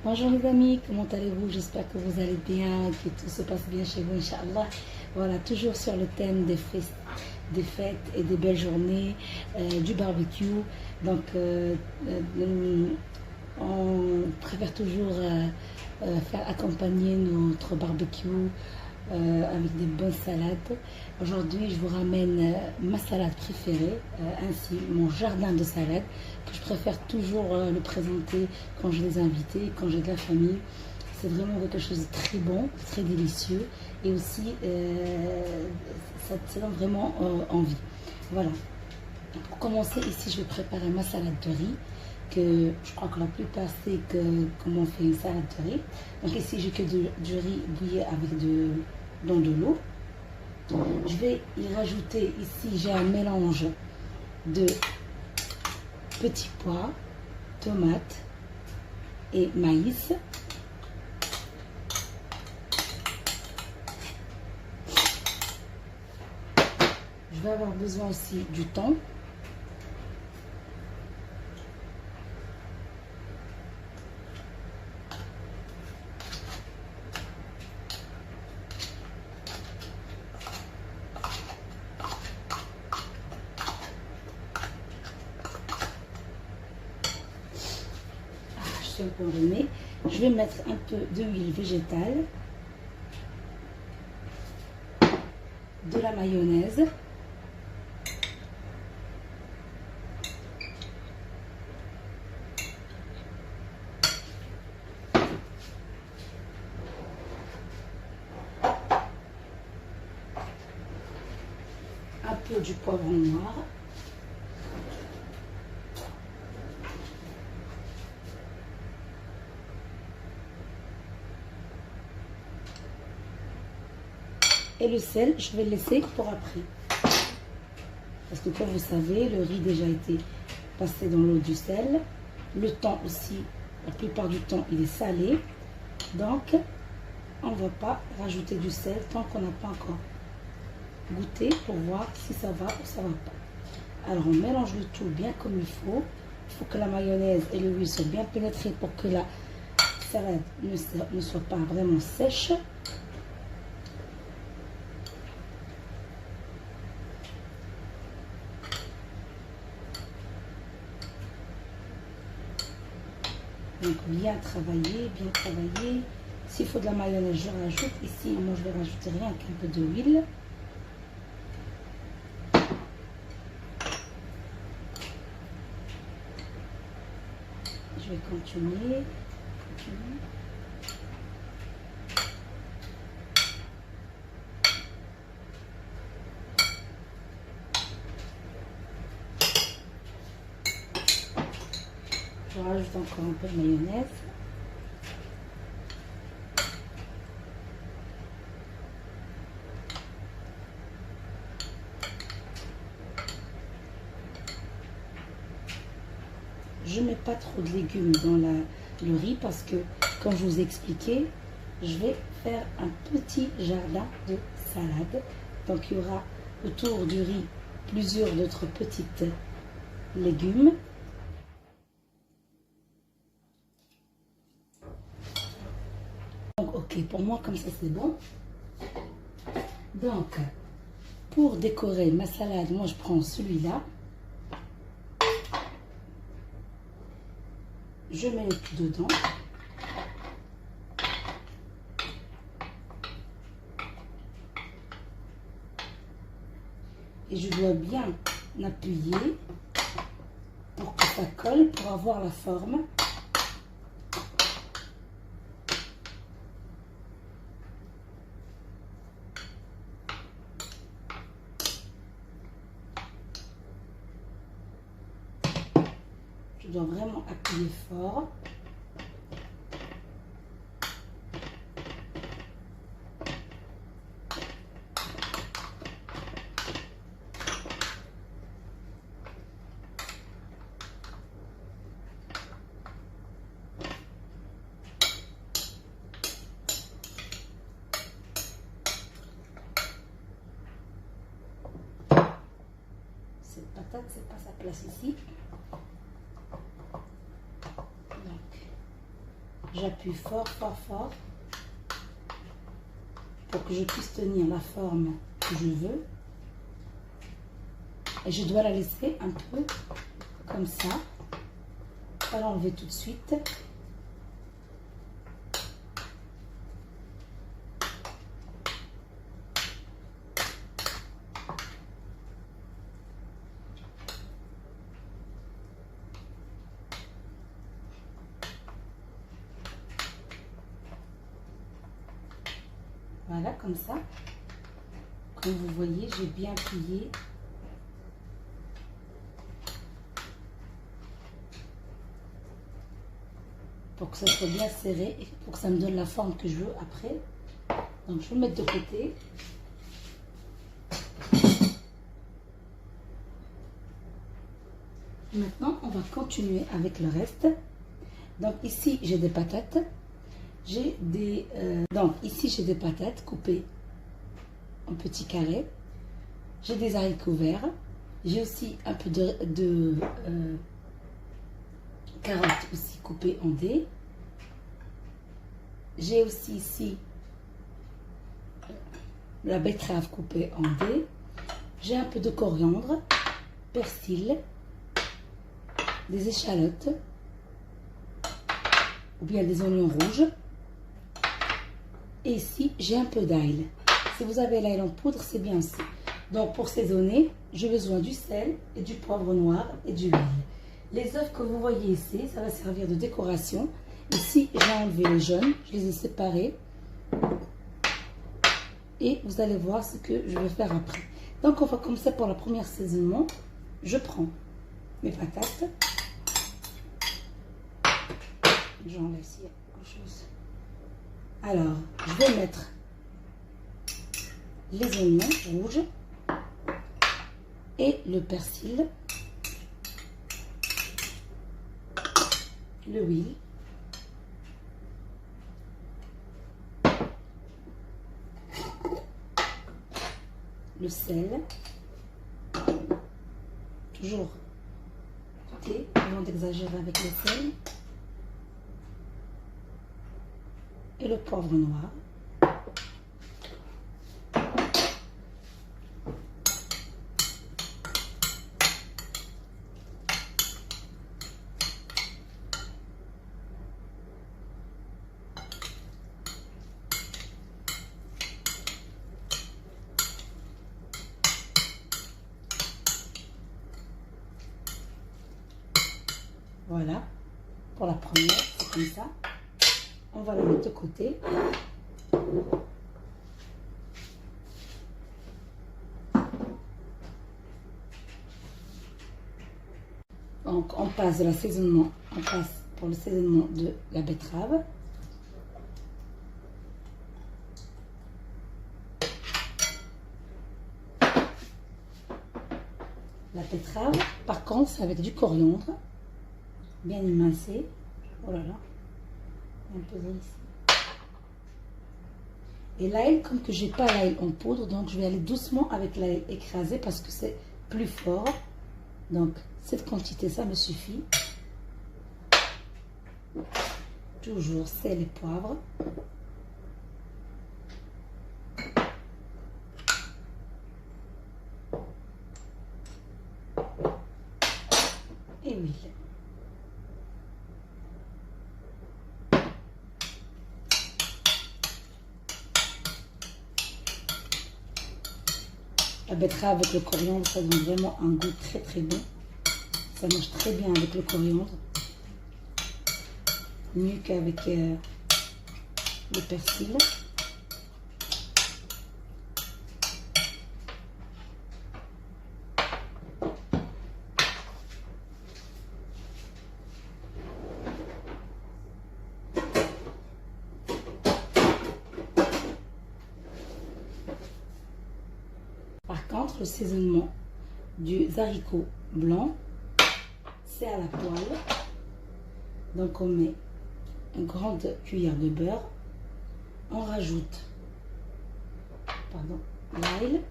Bonjour les amis, comment allez-vous? J'espère que vous allez bien, que tout se passe bien chez vous, Inch'Allah. Voilà, toujours sur le thème des fêtes et des belles journées, du barbecue. Donc, on préfère toujours faire accompagner notre barbecue avec des bonnes salades. Aujourd'hui, je vous ramène ma salade préférée, ainsi mon jardin de salade, que je préfère toujours le présenter quand j'ai des invités, quand j'ai de la famille. C'est vraiment quelque chose de très bon, très délicieux et aussi ça donne vraiment envie. Voilà. Pour commencer, ici, je vais préparer ma salade de riz, que je crois que la plupart sait comment on fait une salade de riz. Donc ici, j'ai que du riz bouilli avec dans de l'eau. Je vais y rajouter, ici, j'ai un mélange de petits pois, tomates et maïs. Je vais avoir besoin aussi du thon. Je suis un peu enrhumée. Je vais mettre un peu d'huile végétale, de la mayonnaise, un peu du poivron noir, et le sel, je vais le laisser pour après. Parce que comme vous savez, le riz déjà été passé dans l'eau du sel. Le thon aussi, la plupart du temps, il est salé. Donc, on ne va pas rajouter du sel tant qu'on n'a pas encore goûté pour voir si ça va ou ça ne va pas. Alors, on mélange le tout bien comme il faut. Il faut que la mayonnaise et l'huile soient bien pénétrées pour que la salade ne soit pas vraiment sèche. Donc bien travailler, bien travailler. S'il faut de la mayonnaise, je rajoute. Ici, moi, je vais rajouter rien qu'un peu d'huile. Je vais continuer. Je rajoute encore un peu de mayonnaise. Je ne mets pas trop de légumes dans le riz parce que, comme je vous ai expliqué, je vais faire un petit jardin de salade. Donc, il y aura autour du riz plusieurs d'autres petites légumes. Donc, ok, pour moi, comme ça, c'est bon. Donc, pour décorer ma salade, moi, je prends celui-là. Je mets tout dedans. Et je dois bien appuyer pour que ça colle, pour avoir la forme. Je dois vraiment appuyer fort. Cette patate, c'est pas sa place ici. Donc, J'appuie fort, fort, fort pour que je puisse tenir la forme que je veux. Et je dois la laisser un peu comme ça. Pas l'enlever tout de suite. Voilà, comme ça. Comme vous voyez, j'ai bien plié. Pour que ça soit bien serré et pour que ça me donne la forme que je veux après. Donc je vais le mettre de côté. Maintenant, on va continuer avec le reste. Donc ici, j'ai des patates. Donc ici, j'ai des patates coupées en petits carrés. J'ai des haricots verts. J'ai aussi un peu de carottes aussi coupées en dés. J'ai aussi ici la betterave coupée en dés. J'ai un peu de coriandre, persil, des échalotes ou bien des oignons rouges. Et ici, j'ai un peu d'ail. Si vous avez l'ail en poudre, c'est bien aussi. Donc, pour saisonner, j'ai besoin du sel et du poivre noir et du huile. Les œufs que vous voyez ici, ça va servir de décoration. Ici, j'ai enlevé les jaunes, je les ai séparés. Et vous allez voir ce que je vais faire après. Donc, on va commencer pour le premier assaisonnement. Je prends mes patates. J'enlève s'il y a quelque chose. Alors, je vais mettre les oignons rouges et le persil, l'huile, le sel, toujours goûter avant d'exagérer avec le sel, et le poivre noir. Voilà, pour la première, c'est comme ça. On va la mettre de côté. Donc, on passe de l'assaisonnement, on passe pour le assaisonnement de la betterave. La betterave, par contre, c'est avec du coriandre, bien émincé. Oh là là, un peu ici. Et l'ail, comme que j'ai pas l'ail en poudre, donc je vais aller doucement avec l'ail écrasé parce que c'est plus fort. Donc, cette quantité, ça me suffit. Toujours sel et poivre. Et huile. La betterave avec le coriandre, ça donne vraiment un goût très très bon. Ça mange très bien avec le coriandre. Mieux qu'avec le persil. Par contre, le saisonnement du haricot blanc, c'est à la poêle. Donc on met une grande cuillère de beurre. On rajoute l'ail.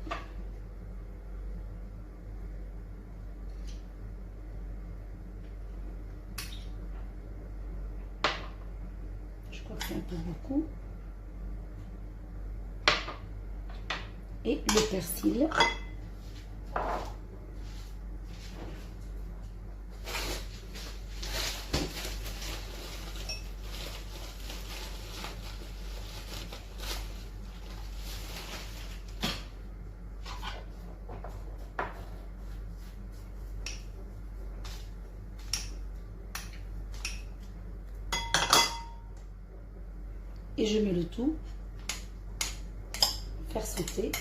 c'est un peu beaucoup. Et le persil. Et je mets le tout, faire sauter.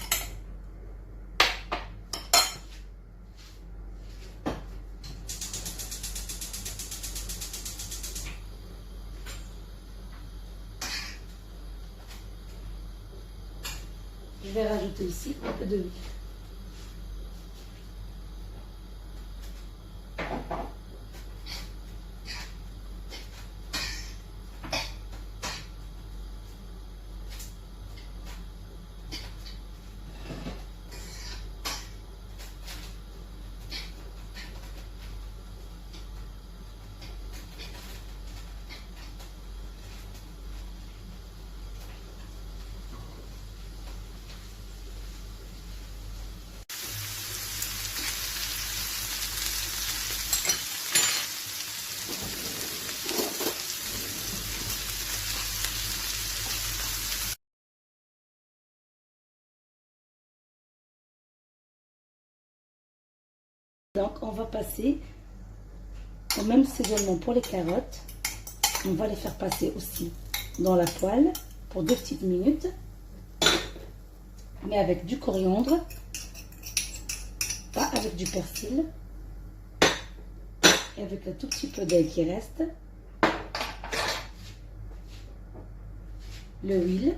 Je vais rajouter aussi un peu de huile. Donc, on va passer au même assaisonnement pour les carottes. On va les faire passer aussi dans la poêle pour 2 petites minutes. Mais avec du coriandre, pas avec du persil. Et avec un tout petit peu d'ail qui reste. L'huile.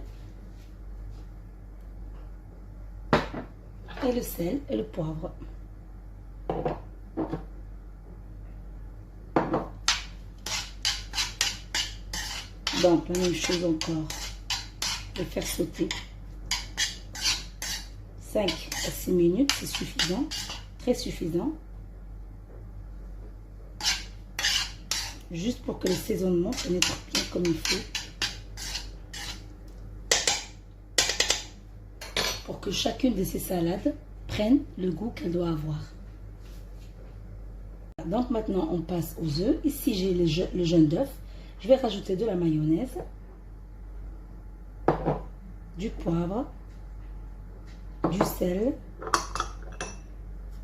Et le sel et le poivre. Donc, la même chose encore. Je vais faire sauter 5 à 6 minutes, c'est suffisant, très suffisant. Juste pour que le saisonnement pénètre bien comme il faut. Pour que chacune de ces salades prenne le goût qu'elle doit avoir. Donc maintenant, on passe aux œufs. Ici, j'ai le jaune d'œuf. Je vais rajouter de la mayonnaise, du poivre, du sel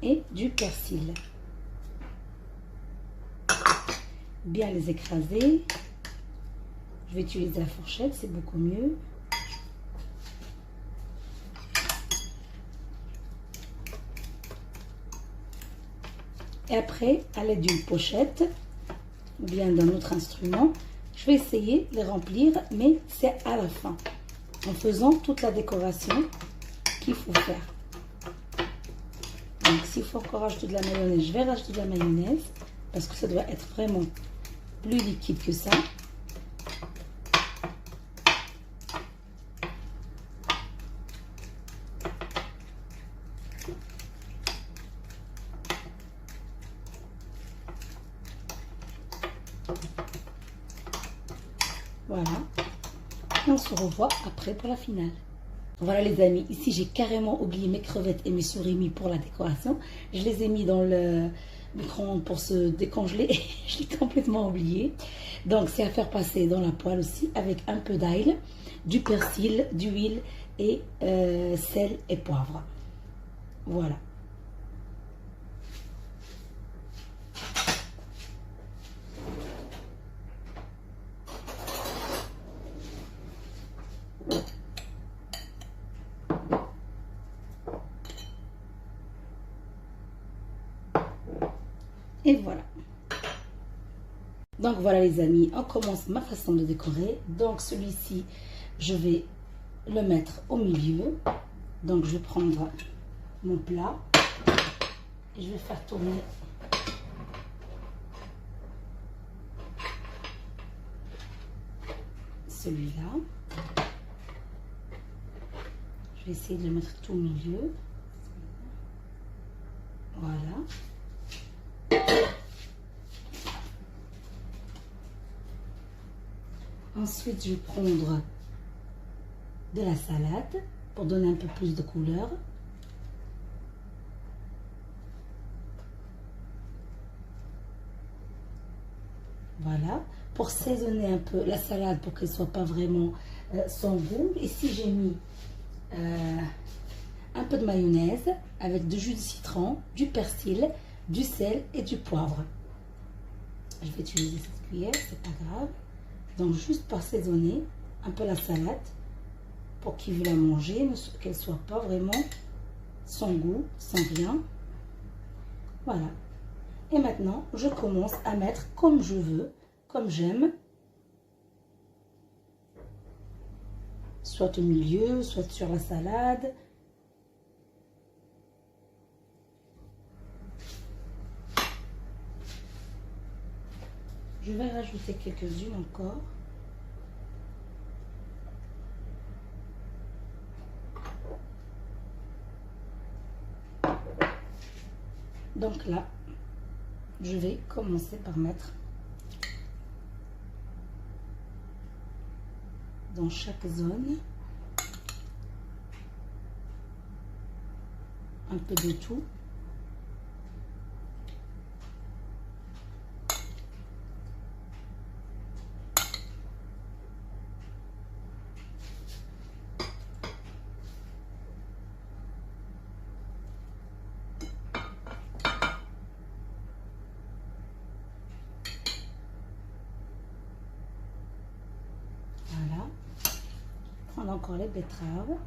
et du persil. Bien les écraser. Je vais utiliser la fourchette, c'est beaucoup mieux. Et après, à l'aide d'une pochette ou bien d'un autre instrument, je vais essayer de les remplir, mais c'est à la fin, en faisant toute la décoration qu'il faut faire. Donc, s'il faut encore rajouter de la mayonnaise, je vais rajouter de la mayonnaise, parce que ça doit être vraiment plus liquide que ça. Voilà. Et on se revoit après pour la finale. Voilà les amis, ici j'ai carrément oublié mes crevettes et mes surimi pour la décoration. Je les ai mis dans le micro-ondes pour se décongeler et je l'ai complètement oublié. Donc c'est à faire passer dans la poêle aussi avec un peu d'ail, du persil, d'huile et sel et poivre. Voilà. Et voilà. Donc voilà les amis, on commence ma façon de décorer. Donc celui-ci, je vais le mettre au milieu. Donc je vais prendre mon plat et je vais faire tourner celui-là. Je vais essayer de le mettre tout au milieu. Voilà. Ensuite, je vais prendre de la salade pour donner un peu plus de couleur. Voilà, pour saisonner un peu la salade pour qu'elle ne soit pas vraiment sans goût. Ici, j'ai mis un peu de mayonnaise avec du jus de citron, du persil, du sel et du poivre. Je vais utiliser cette cuillère, c'est pas grave. Donc, juste pour assaisonner un peu la salade pour qu'il veut la manger, qu'elle ne soit pas vraiment sans goût, sans rien. Voilà. Et maintenant, je commence à mettre comme je veux, comme j'aime. Soit au milieu, soit sur la salade. Je vais rajouter quelques-unes encore. Donc là, je vais commencer par mettre dans chaque zone un peu de tout. Voilà. Prendre encore les betteraves.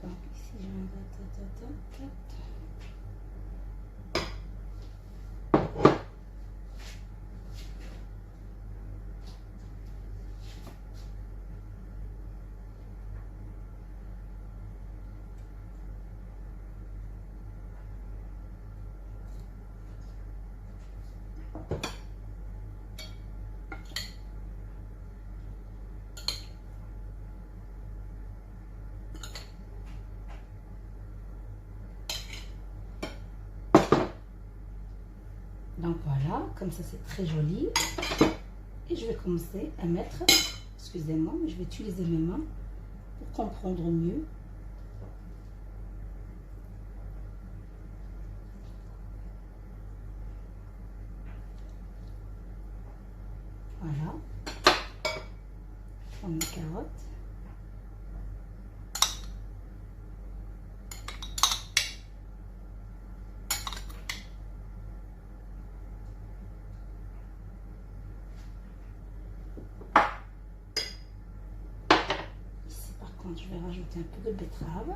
Donc ici, je vais mettre donc voilà, comme ça c'est très joli. Et je vais commencer à mettre, excusez-moi, mais je vais utiliser mes mains pour comprendre mieux. Voilà. On met les carottes. Ici par contre, je vais rajouter un peu de betterave.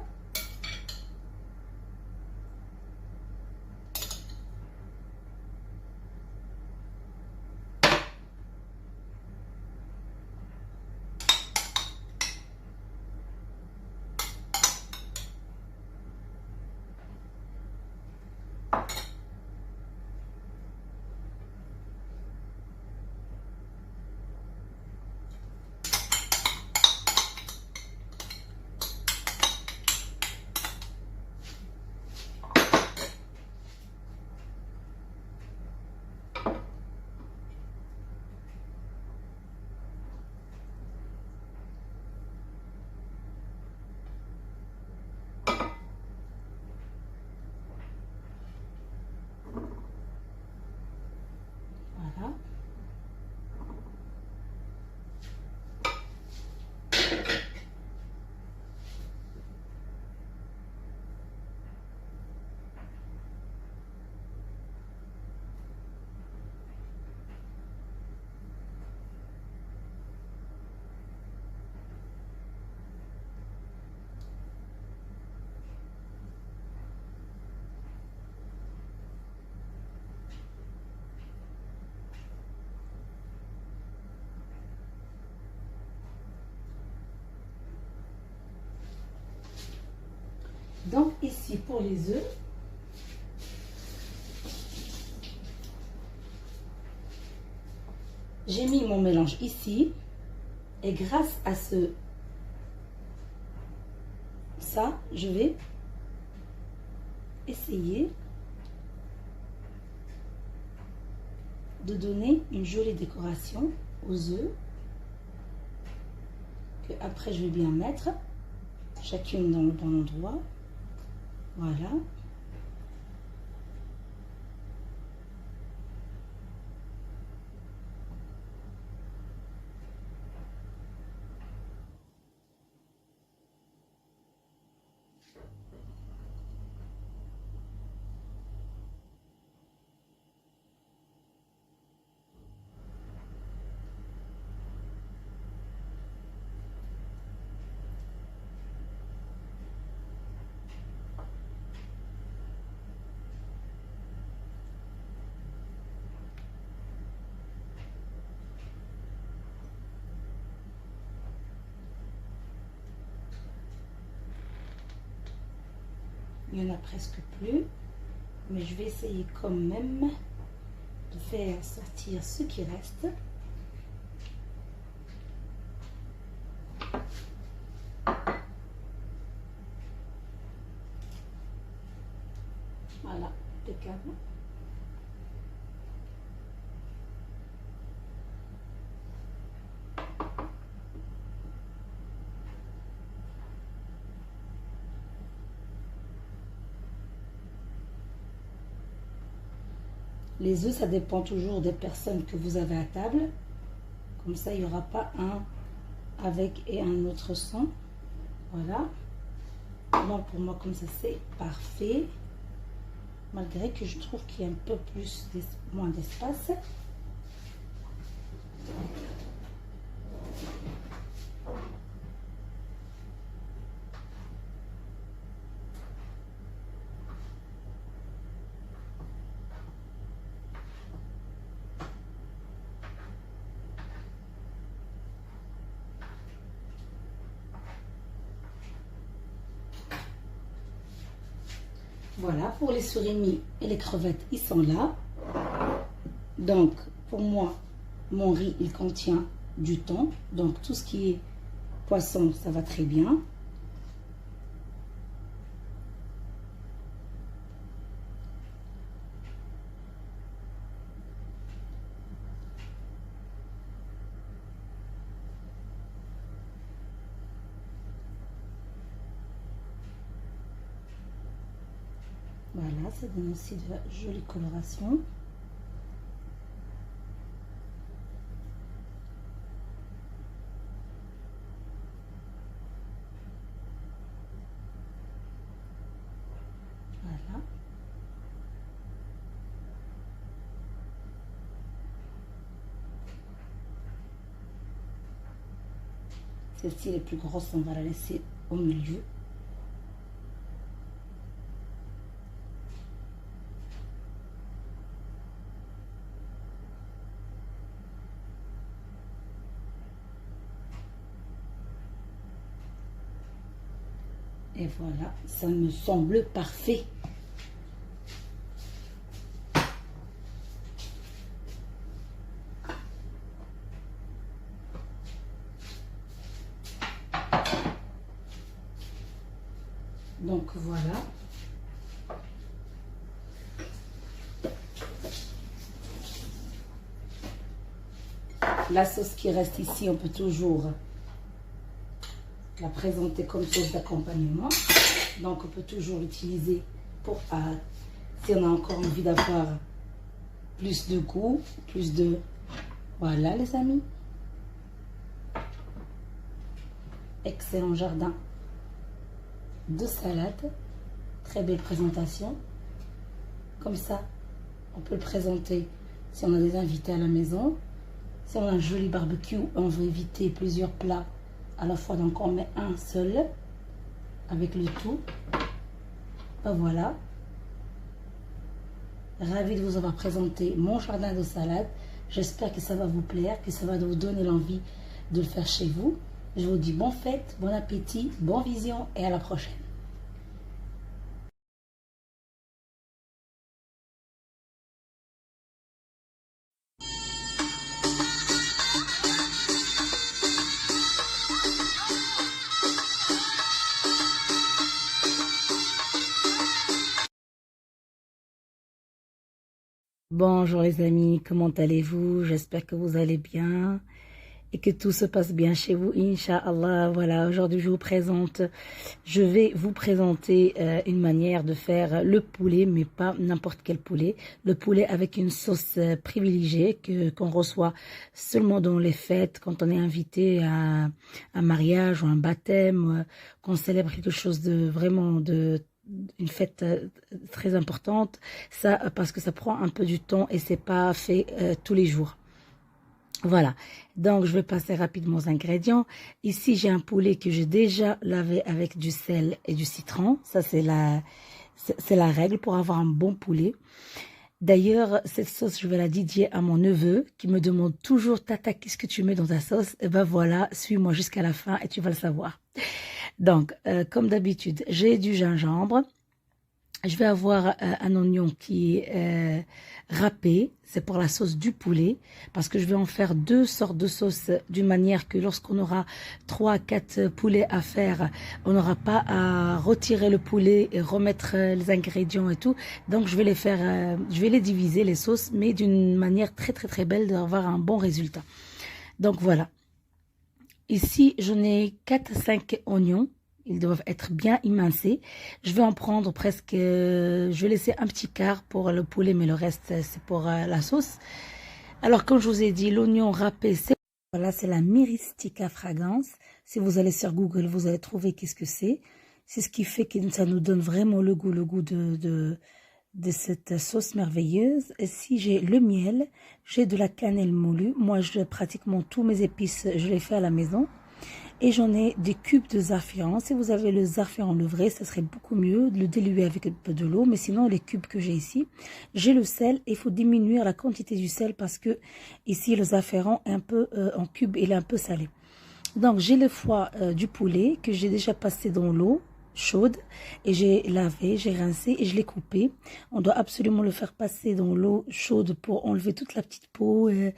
Donc ici pour les œufs, j'ai mis mon mélange ici et grâce à ça, je vais essayer de donner une jolie décoration aux œufs que après je vais bien mettre chacune dans le bon endroit. Voilà. Il n'y en a presque plus, mais je vais essayer quand même de faire sortir ce qui reste. Voilà, impeccable. Les œufs, ça dépend toujours des personnes que vous avez à table. Comme ça, il n'y aura pas un avec et un autre sans. Voilà. Donc, pour moi, comme ça, c'est parfait. Malgré que je trouve qu'il y a un peu moins d'espace. Voilà, pour les surimi et les crevettes, ils sont là. Donc, pour moi, mon riz, il contient du thon. Donc, tout ce qui est poisson, ça va très bien. Voilà, ça donne aussi de la jolie coloration. Voilà. Celle-ci, les plus grosses, on va la laisser au milieu. Et voilà, ça me semble parfait. Donc voilà. La sauce qui reste ici, on peut toujours la présenter comme sauce d'accompagnement. Donc on peut toujours l'utiliser pour si on a encore envie d'avoir plus de goût, plus de... Voilà les amis. Excellent jardin de salade. Très belle présentation. Comme ça, on peut le présenter si on a des invités à la maison. Si on a un joli barbecue, on veut éviter plusieurs plats à la fois, donc on met un seul avec le tout. Ben voilà. Ravie de vous avoir présenté mon jardin de salade. J'espère que ça va vous plaire, que ça va vous donner l'envie de le faire chez vous. Je vous dis bonne fête, bon appétit, bonne vision et à la prochaine. Bonjour les amis, comment allez-vous? J'espère que vous allez bien et que tout se passe bien chez vous, Inch'Allah. Voilà, aujourd'hui je vais vous présenter une manière de faire le poulet, mais pas n'importe quel poulet. Le poulet avec une sauce privilégiée qu'on reçoit seulement dans les fêtes, quand on est invité à un mariage ou un baptême, qu'on célèbre quelque chose de vraiment de une fête très importante, ça parce que ça prend un peu du temps et c'est pas fait tous les jours. Voilà, donc je vais passer rapidement aux ingrédients. Ici, j'ai un poulet que j'ai déjà lavé avec du sel et du citron. Ça, c'est la règle pour avoir un bon poulet. D'ailleurs, cette sauce, je vais la dédier à mon neveu qui me demande toujours, Tata, qu'est-ce que tu mets dans ta sauce? Et ben voilà, suis-moi jusqu'à la fin et tu vas le savoir. Donc, comme d'habitude, j'ai du gingembre. Je vais avoir un oignon qui est râpé, c'est pour la sauce du poulet, parce que je vais en faire deux sortes de sauces, d'une manière que lorsqu'on aura 3-4 poulets à faire, on n'aura pas à retirer le poulet et remettre les ingrédients et tout. Donc je vais les faire, je vais les diviser les sauces, mais d'une manière très très très belle d'avoir un bon résultat. Donc voilà. Ici, j'en ai 4-5 oignons. Ils doivent être bien émincés. Je vais en prendre presque... je vais laisser un petit quart pour le poulet, mais le reste, c'est pour la sauce. Alors, comme je vous ai dit, l'oignon râpé, c'est... Voilà, c'est la Myristica fragrance. Si vous allez sur Google, vous allez trouver qu'est-ce que c'est. C'est ce qui fait que ça nous donne vraiment le goût de cette sauce merveilleuse. Et si j'ai le miel, j'ai de la cannelle moulue. Moi, pratiquement tous mes épices, je les fais à la maison. Et j'en ai des cubes de zafran. Si vous avez le zafran, le vrai, ça serait beaucoup mieux de le diluer avec un peu de l'eau. Mais sinon, les cubes que j'ai ici, j'ai le sel. Il faut diminuer la quantité du sel parce que ici, le zafran est un peu en cube, il est un peu salé. Donc, j'ai le foie du poulet que j'ai déjà passé dans l'eau chaude et j'ai lavé, j'ai rincé et je l'ai coupé. On doit absolument le faire passer dans l'eau chaude pour enlever toute la petite peau et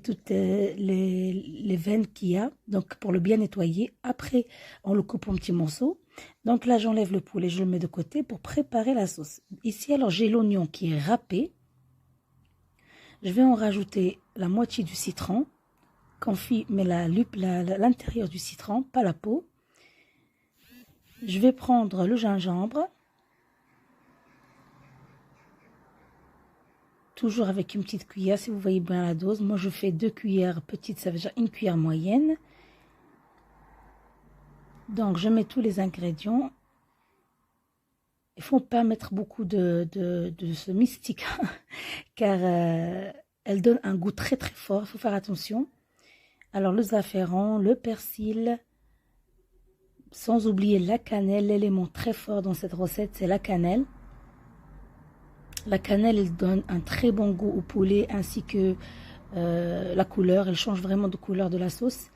toutes les veines qu'il y a, donc pour le bien nettoyer. Après, on le coupe en petits morceaux. Donc là, j'enlève le poulet, je le mets de côté pour préparer la sauce. Ici, alors, j'ai l'oignon qui est râpé. Je vais en rajouter la moitié du citron, confit, mais l'intérieur du citron, pas la peau. Je vais prendre le gingembre, toujours avec une petite cuillère, si vous voyez bien la dose. Moi, je fais 2 cuillères petites, ça veut dire une cuillère moyenne. Donc, je mets tous les ingrédients. Il ne faut pas mettre beaucoup de ce mystique, car elle donne un goût très très fort, il faut faire attention. Alors, le zafran, le persil, sans oublier la cannelle. L'élément très fort dans cette recette, c'est la cannelle. La cannelle, elle donne un très bon goût au poulet ainsi que la couleur. Elle change vraiment de couleur de la sauce.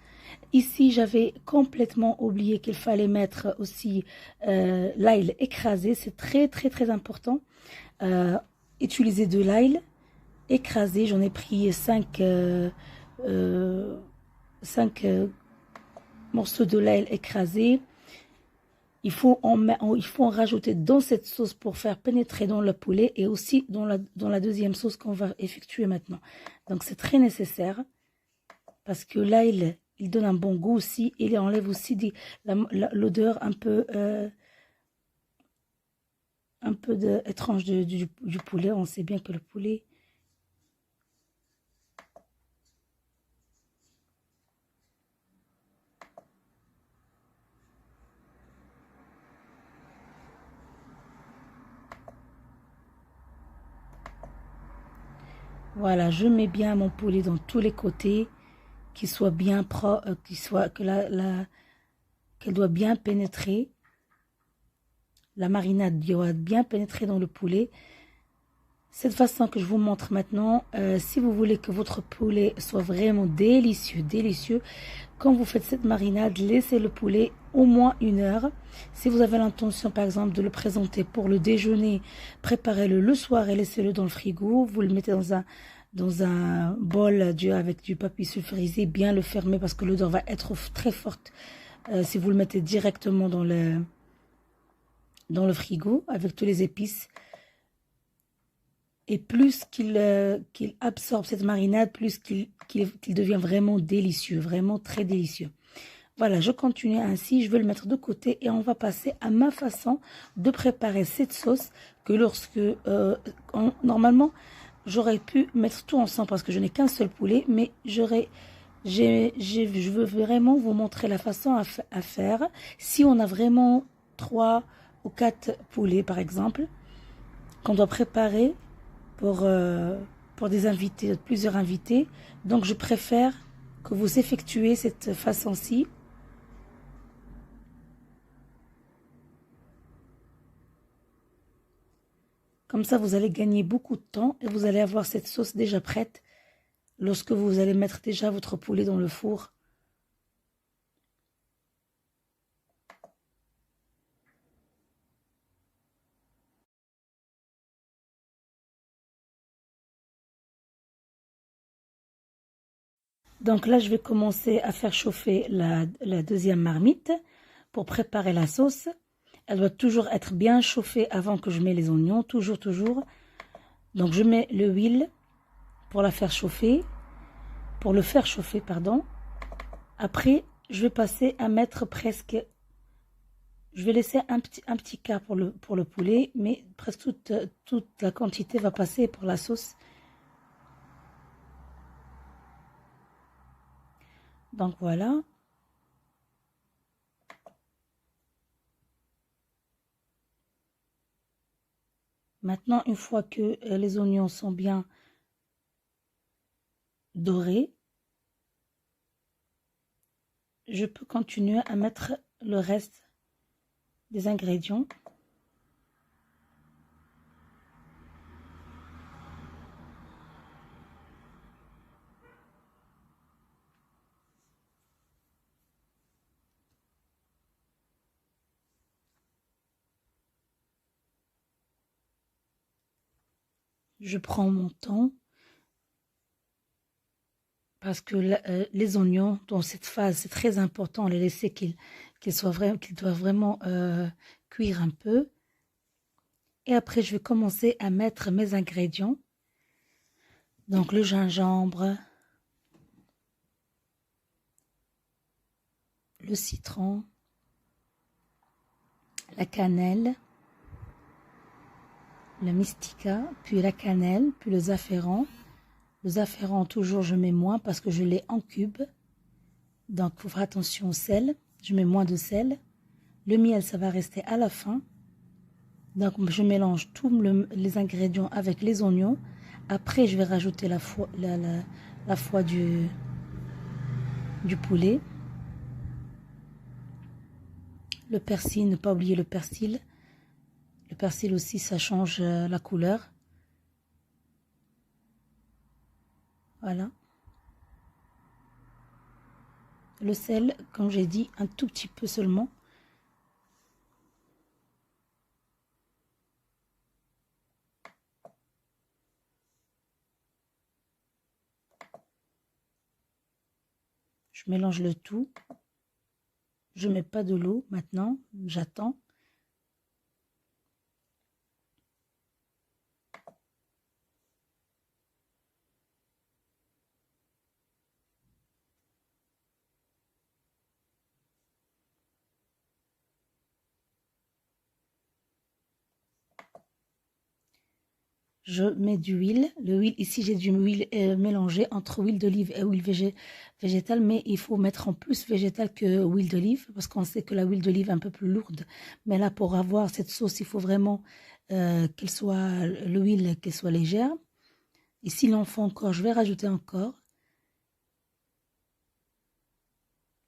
Ici, j'avais complètement oublié qu'il fallait mettre aussi l'ail écrasé. C'est très, très, très important. Utiliser de l'ail écrasé. J'en ai pris 5 morceaux de l'ail écrasé. Il faut en rajouter dans cette sauce pour faire pénétrer dans le poulet et aussi dans la deuxième sauce qu'on va effectuer maintenant. Donc c'est très nécessaire parce que l'ail, il donne un bon goût aussi. Il enlève aussi l'odeur un peu étrange du poulet. On sait bien que le poulet... Voilà, je mets bien mon poulet dans tous les côtés, qu'il soit bien propre, qu'elle doit bien pénétrer. La marinade doit bien pénétrer dans le poulet. Cette façon que je vous montre maintenant, si vous voulez que votre poulet soit vraiment délicieux, délicieux, quand vous faites cette marinade, laissez le poulet au moins 1 heure. Si vous avez l'intention, par exemple, de le présenter pour le déjeuner, préparez-le le soir et laissez-le dans le frigo. Vous le mettez dans un bol avec du papier sulfurisé, bien le fermer parce que l'odeur va être très forte. Si vous le mettez directement dans le frigo avec tous les épices. Et plus qu'il absorbe cette marinade, plus qu'il devient vraiment délicieux, vraiment très délicieux. Voilà, je continue ainsi, je vais le mettre de côté et on va passer à ma façon de préparer cette sauce que lorsque, normalement, j'aurais pu mettre tout ensemble parce que je n'ai qu'un seul poulet, mais je veux vraiment vous montrer la façon à faire. Si on a vraiment 3 ou 4 poulets, par exemple, qu'on doit préparer pour des invités, plusieurs invités, donc je préfère que vous effectuez cette façon-ci. Comme ça, vous allez gagner beaucoup de temps et vous allez avoir cette sauce déjà prête lorsque vous allez mettre déjà votre poulet dans le four. Donc là, je vais commencer à faire chauffer la deuxième marmite pour préparer la sauce. Elle doit toujours être bien chauffée avant que je mette les oignons, toujours, toujours. Donc je mets l'huile pour la faire chauffer, pour le faire chauffer, pardon. Après, je vais passer à mettre presque, je vais laisser un petit quart pour le poulet, mais presque toute la quantité va passer pour la sauce. Donc voilà. Maintenant, une fois que les oignons sont bien dorés, je peux continuer à mettre le reste des ingrédients. Je prends mon temps parce que les oignons, dans cette phase, c'est très important, les laisser qu'ils doivent vraiment cuire un peu. Et après, je vais commencer à mettre mes ingrédients. Donc, le gingembre, le citron, la cannelle, le mystica, puis la cannelle, puis le zafferan. Le zafferan, toujours, je mets moins parce que je l'ai en cube. Donc, il faut faire attention au sel. Je mets moins de sel. Le miel, ça va rester à la fin. Donc, je mélange tous les ingrédients avec les oignons. Après, je vais rajouter la foie du poulet. Le persil, ne pas oublier le persil. Le persil aussi, ça change la couleur. Voilà. Le sel, comme j'ai dit, un tout petit peu seulement. Je mélange le tout. Je ne mets pas de l'eau maintenant. J'attends. Je mets d'huile. L'huile, ici, j'ai du huile mélangée entre huile d'olive et huile végétale, mais il faut mettre en plus végétale que huile d'olive, parce qu'on sait que la huile d'olive est un peu plus lourde. Mais là, pour avoir cette sauce, il faut vraiment l'huile qu'elle soit légère. Et s'il en faut encore, je vais rajouter encore.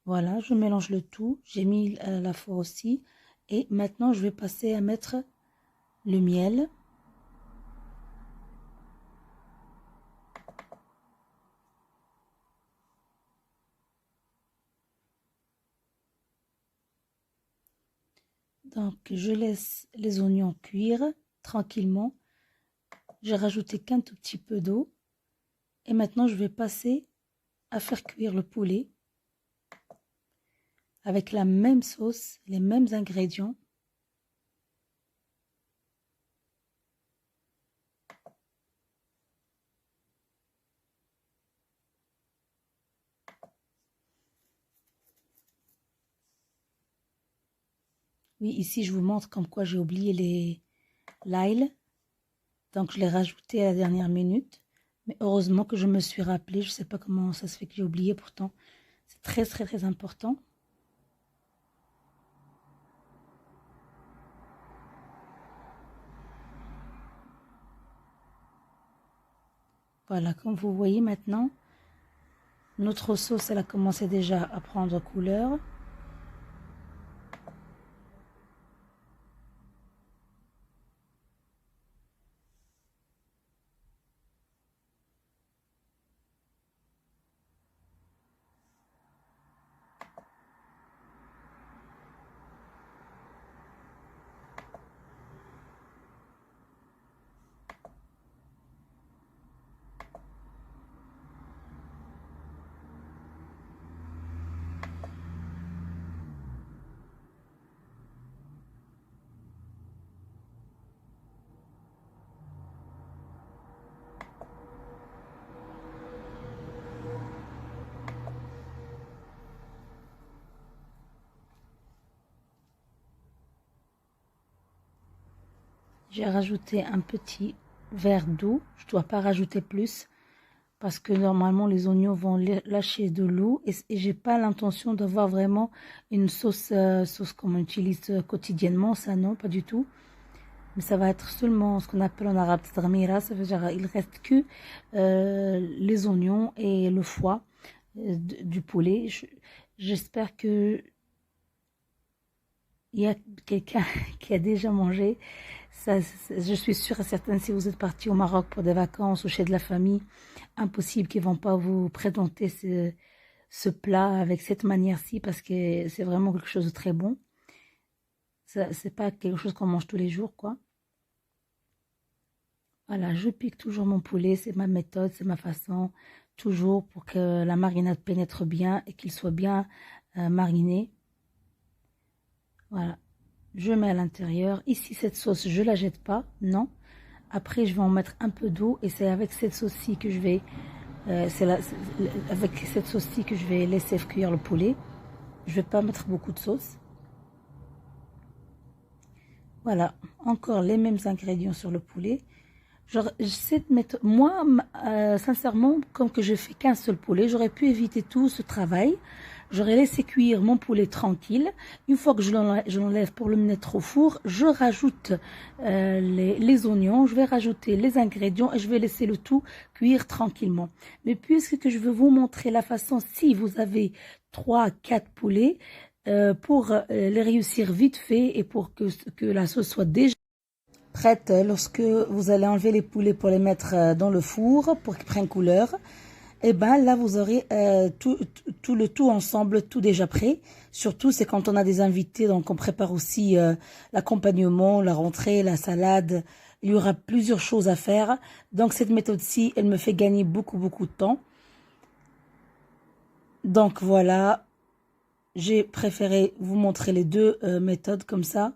Voilà, je mélange le tout. J'ai mis la foie aussi. Et maintenant, je vais passer à mettre le miel. Donc, je laisse les oignons cuire tranquillement. J'ai rajouté qu'un tout petit peu d'eau. Et maintenant, je vais passer à faire cuire le poulet avec la même sauce, les mêmes ingrédients. Oui, ici, je vous montre comme quoi j'ai oublié l'ail. Donc, je l'ai rajouté à la dernière minute. Mais heureusement que je me suis rappelé. Je ne sais pas comment ça se fait que j'ai oublié. Pourtant, c'est très, très, très important. Voilà, comme vous voyez maintenant, notre sauce, elle a commencé déjà à prendre couleur. J'ai rajouté un petit verre d'eau. Je ne dois pas rajouter plus parce que normalement les oignons vont lâcher de l'eau et j'ai pas l'intention d'avoir vraiment une sauce comme on utilise quotidiennement. Ça non, pas du tout. Mais ça va être seulement ce qu'on appelle en arabe tadramira. Ça veut dire il reste que les oignons et le foie du poulet. J'espère que il y a quelqu'un qui a déjà mangé. Ça, je suis sûre et certaine, si vous êtes parti au Maroc pour des vacances ou chez de la famille, impossible qu'ils ne vont pas vous présenter ce plat avec cette manière-ci parce que c'est vraiment quelque chose de très bon. C'est pas quelque chose qu'on mange tous les jours, quoi. Voilà, je pique toujours mon poulet, c'est ma méthode, c'est ma façon, toujours pour que la marinade pénètre bien et qu'il soit bien mariné. Voilà, je mets à l'intérieur. Ici, cette sauce, je la jette pas, non. Après, je vais en mettre un peu d'eau et c'est avec cette sauce-ci que je vais, avec cette sauce-ci que je vais laisser cuire le poulet. Je vais pas mettre beaucoup de sauce. Voilà, encore les mêmes ingrédients sur le poulet. Genre, j'essaie de mettre, moi, sincèrement, comme que je fais qu'un seul poulet, j'aurais pu éviter tout ce travail. J'aurais laissé cuire mon poulet tranquille. Une fois que je l'enlève pour le mettre au four, je rajoute les oignons, je vais rajouter les ingrédients et je vais laisser le tout cuire tranquillement. Mais puisque je veux vous montrer la façon, si vous avez 3-4 poulets, pour les réussir vite fait et pour que la sauce soit déjà prête lorsque vous allez enlever les poulets pour les mettre dans le four pour qu'ils prennent couleur. Et ben là vous aurez tout le tout ensemble, tout déjà prêt. Surtout c'est quand on a des invités, donc on prépare aussi l'accompagnement, la rentrée, la salade. Il y aura plusieurs choses à faire. Donc cette méthode-ci, elle me fait gagner beaucoup de temps. Donc voilà, j'ai préféré vous montrer les deux méthodes comme ça.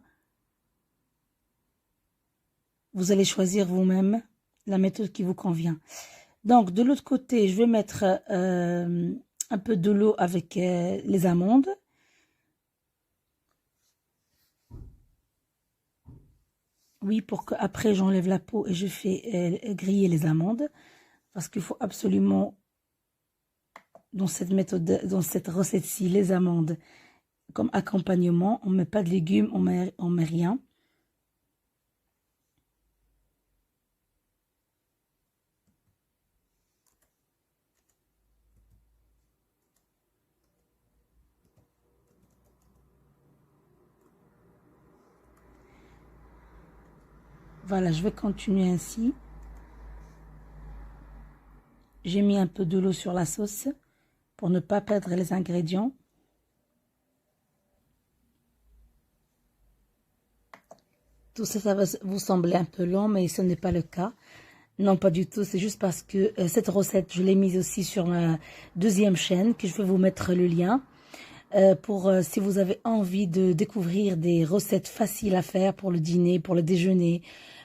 Vous allez choisir vous-même la méthode qui vous convient. Donc, de l'autre côté, je vais mettre un peu de l'eau avec les amandes. Oui, pour qu'après, j'enlève la peau et je fais griller les amandes. Parce qu'il faut absolument, dans cette méthode, dans cette recette-ci, les amandes comme accompagnement. On ne met pas de légumes, on met rien. Voilà, je vais continuer ainsi. J'ai mis un peu de l'eau sur la sauce pour ne pas perdre les ingrédients. Tout ça, ça va vous sembler un peu long, mais ce n'est pas le cas. Non, pas du tout. C'est juste parce que cette recette, je l'ai mise aussi sur ma deuxième chaîne, que je vais vous mettre le lien. Pour si vous avez envie de découvrir des recettes faciles à faire pour le dîner, pour le déjeuner,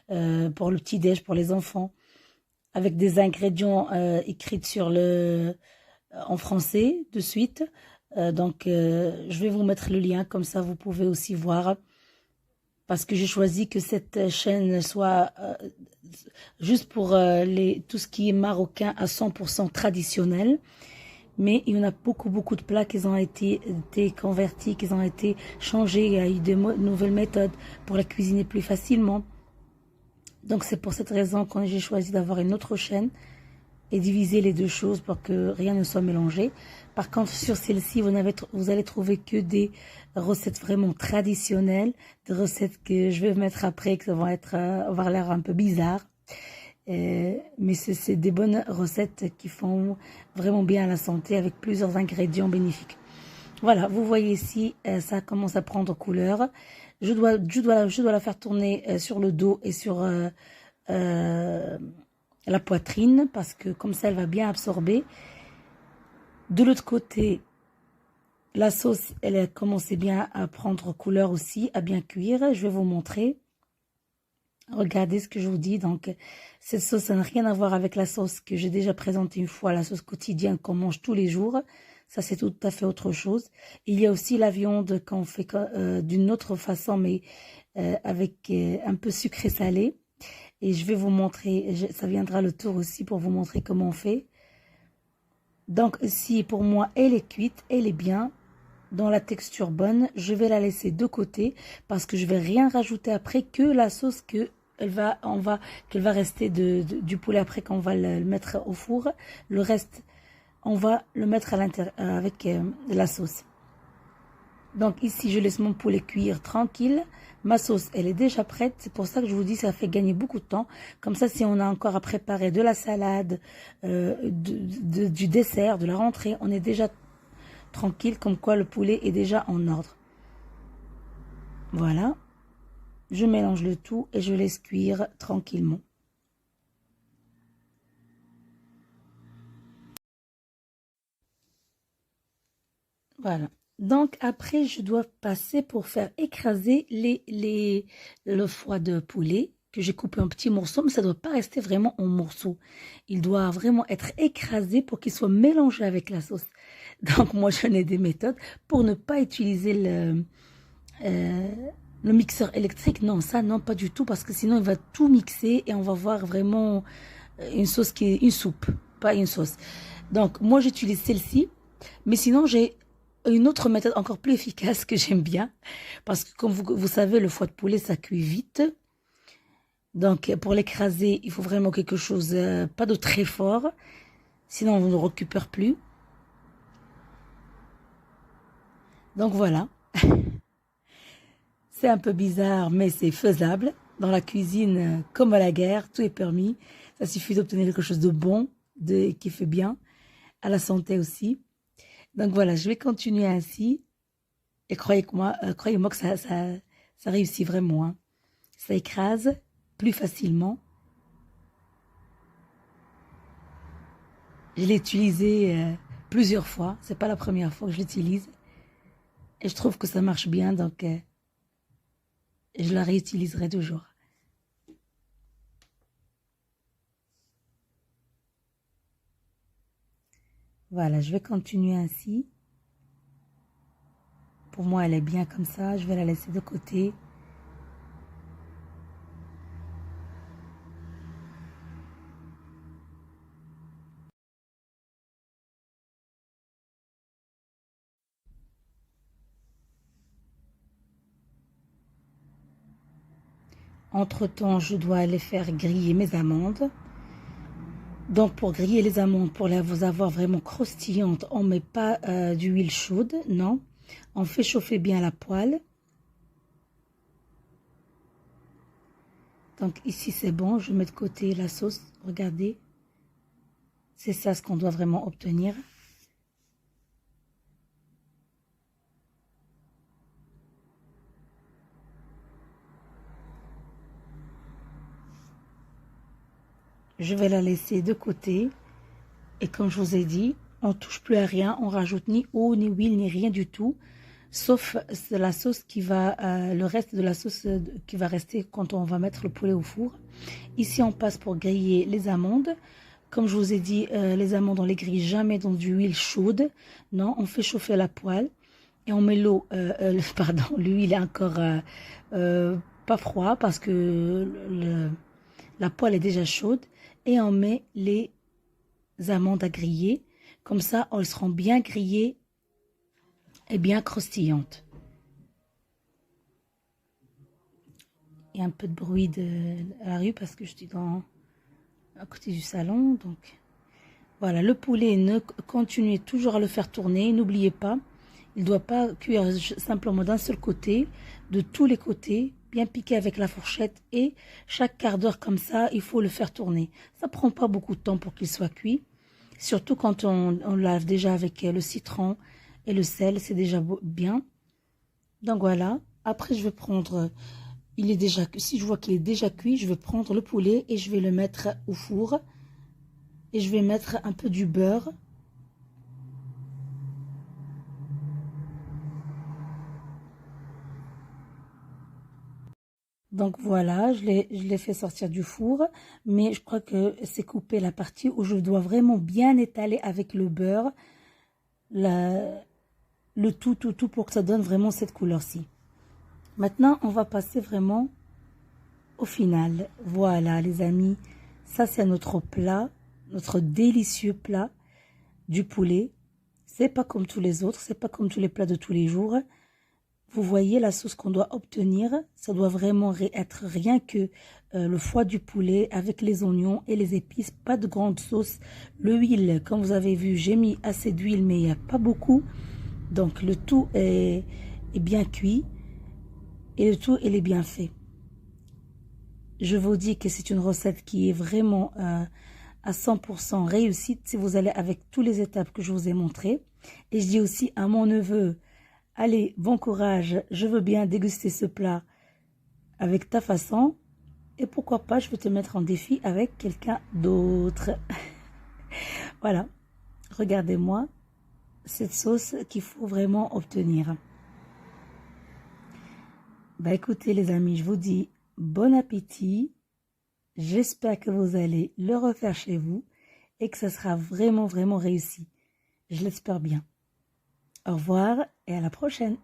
pour le petit-déj, pour les enfants, avec des ingrédients écrits sur en français de suite. Donc, je vais vous mettre le lien, comme ça vous pouvez aussi voir parce que j'ai choisi que cette chaîne soit juste pour tout ce qui est marocain à 100% traditionnel. Mais il y en a beaucoup de plats qui ont été convertis, qui ont été changés. Il y a eu de nouvelles méthodes pour la cuisiner plus facilement. Donc c'est pour cette raison que j'ai choisi d'avoir une autre chaîne et diviser les deux choses pour que rien ne soit mélangé. Par contre, sur celle-ci, vous allez trouver que des recettes vraiment traditionnelles, des recettes que je vais mettre après, qui vont avoir l'air un peu bizarre. Mais c'est des bonnes recettes qui font vraiment bien à la santé avec plusieurs ingrédients bénéfiques. Voilà, vous voyez ici, ça commence à prendre couleur. Je dois la faire tourner sur le dos et sur la poitrine parce que comme ça, elle va bien absorber. De l'autre côté, la sauce, elle a commencé bien à prendre couleur aussi, à bien cuire. Je vais vous montrer. Regardez ce que je vous dis. Donc, cette sauce, ça n'a rien à voir avec la sauce que j'ai déjà présentée une fois, la sauce quotidienne qu'on mange tous les jours. Ça, c'est tout à fait autre chose. Il y a aussi la viande qu'on fait d'une autre façon, mais avec un peu sucré-salé. Et je vais vous montrer, ça viendra le tour aussi pour vous montrer comment on fait. Donc, si pour moi, elle est cuite, elle est bien dans la texture bonne, je vais la laisser de côté parce que je vais rien rajouter après que la sauce qu'elle va rester du poulet après qu'on va le mettre au four. Le reste, on va le mettre à l'intérieur avec la sauce. Donc ici, je laisse mon poulet cuire tranquille. Ma sauce, elle est déjà prête. C'est pour ça que je vous dis, ça fait gagner beaucoup de temps. Comme ça, si on a encore à préparer de la salade, du dessert, de la rentrée, on est déjà tranquille, comme quoi le poulet est déjà en ordre. Voilà. Je mélange le tout et je laisse cuire tranquillement. Voilà. Donc après, je dois passer pour faire écraser le foie de poulet que j'ai coupé en petits morceaux, mais ça ne doit pas rester vraiment en morceaux. Il doit vraiment être écrasé pour qu'il soit mélangé avec la sauce. Donc moi, j'en ai des méthodes pour ne pas utiliser le mixeur électrique. Non, ça, non, pas du tout, parce que sinon, il va tout mixer et on va voir vraiment une sauce qui est une soupe, pas une sauce. Donc moi, j'utilise celle-ci, mais sinon, j'ai une autre méthode encore plus efficace que j'aime bien, parce que comme vous savez, le foie de poulet, ça cuit vite. Donc, pour l'écraser, il faut vraiment quelque chose, pas de très fort, sinon on ne récupère plus. Donc voilà, c'est un peu bizarre, mais c'est faisable. Dans la cuisine, comme à la guerre, tout est permis. Ça suffit d'obtenir quelque chose de bon, qui fait bien, à la santé aussi. Donc voilà, je vais continuer ainsi. Et croyez-moi que ça réussit vraiment. Hein. Ça écrase plus facilement. Je l'ai utilisé plusieurs fois. C'est pas la première fois que je l'utilise. Et je trouve que ça marche bien, donc je la réutiliserai toujours. Voilà, je vais continuer ainsi. Pour moi, elle est bien comme ça. Je vais la laisser de côté. Entre-temps, je dois aller faire griller mes amandes. Donc, pour griller les amandes, pour les avoir vraiment croustillantes, on ne met pas d'huile chaude, non. On fait chauffer bien la poêle. Donc, ici, c'est bon. Je mets de côté la sauce. Regardez. C'est ça ce qu'on doit vraiment obtenir. Je vais la laisser de côté. Et comme je vous ai dit, on ne touche plus à rien. On rajoute ni eau, ni huile, ni rien du tout. Sauf la sauce qui va, le reste de la sauce qui va rester quand on va mettre le poulet au four. Ici, on passe pour griller les amandes. Comme je vous ai dit, les amandes, on les grille jamais dans de l'huile chaude. Non, on fait chauffer la poêle et on met l'eau, pardon, l'huile est encore pas froid parce que la poêle est déjà chaude. Et on met les amandes à griller. Comme ça, elles seront bien grillées et bien croustillantes. Il y a un peu de bruit à la rue parce que je suis à côté du salon. Donc voilà, le poulet, continuez toujours à le faire tourner. N'oubliez pas, il ne doit pas cuire simplement d'un seul côté, de tous les côtés, bien piqué avec la fourchette. Et chaque quart d'heure comme ça, il faut le faire tourner. Ça ne prend pas beaucoup de temps pour qu'il soit cuit. Surtout quand on lave déjà avec le citron et le sel, c'est déjà bien. Donc voilà, après je vais prendre, si je vois qu'il est déjà cuit, je vais prendre le poulet et je vais le mettre au four. Et je vais mettre un peu du beurre. Donc voilà, je l'ai fait sortir du four, mais je crois que c'est coupé la partie où je dois vraiment bien étaler avec le beurre le tout pour que ça donne vraiment cette couleur-ci. Maintenant, on va passer vraiment au final. Voilà les amis, ça c'est notre plat, notre délicieux plat du poulet. C'est pas comme tous les autres, c'est pas comme tous les plats de tous les jours. Vous voyez la sauce qu'on doit obtenir, ça doit vraiment être rien que le foie du poulet avec les oignons et les épices, pas de grande sauce. L'huile, comme vous avez vu, j'ai mis assez d'huile mais il n'y a pas beaucoup. Donc le tout est bien cuit et le tout il est bien fait. Je vous dis que c'est une recette qui est vraiment à 100% réussite si vous allez avec toutes les étapes que je vous ai montrées. Et je dis aussi à mon neveu, allez, bon courage, je veux bien déguster ce plat avec ta façon. Et pourquoi pas, je vais te mettre en défi avec quelqu'un d'autre. Voilà, regardez-moi cette sauce qu'il faut vraiment obtenir. Bah écoutez les amis, je vous dis bon appétit. J'espère que vous allez le refaire chez vous et que ça sera vraiment, vraiment réussi. Je l'espère bien. Au revoir et à la prochaine.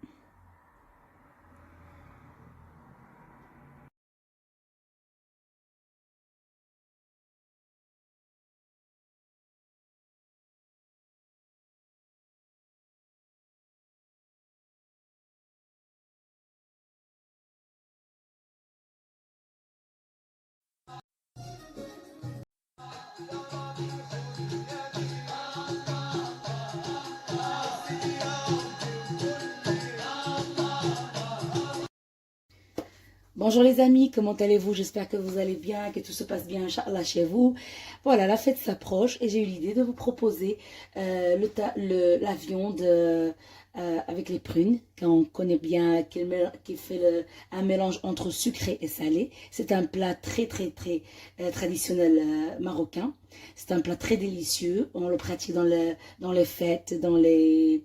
Bonjour les amis, comment allez-vous? J'espère que vous allez bien, que tout se passe bien, Inch'Allah, chez vous. Voilà, la fête s'approche et j'ai eu l'idée de vous proposer la viande avec les prunes, qu'on connaît bien, qui fait un mélange entre sucré et salé. C'est un plat très traditionnel marocain. C'est un plat très délicieux. On le pratique dans les fêtes, dans les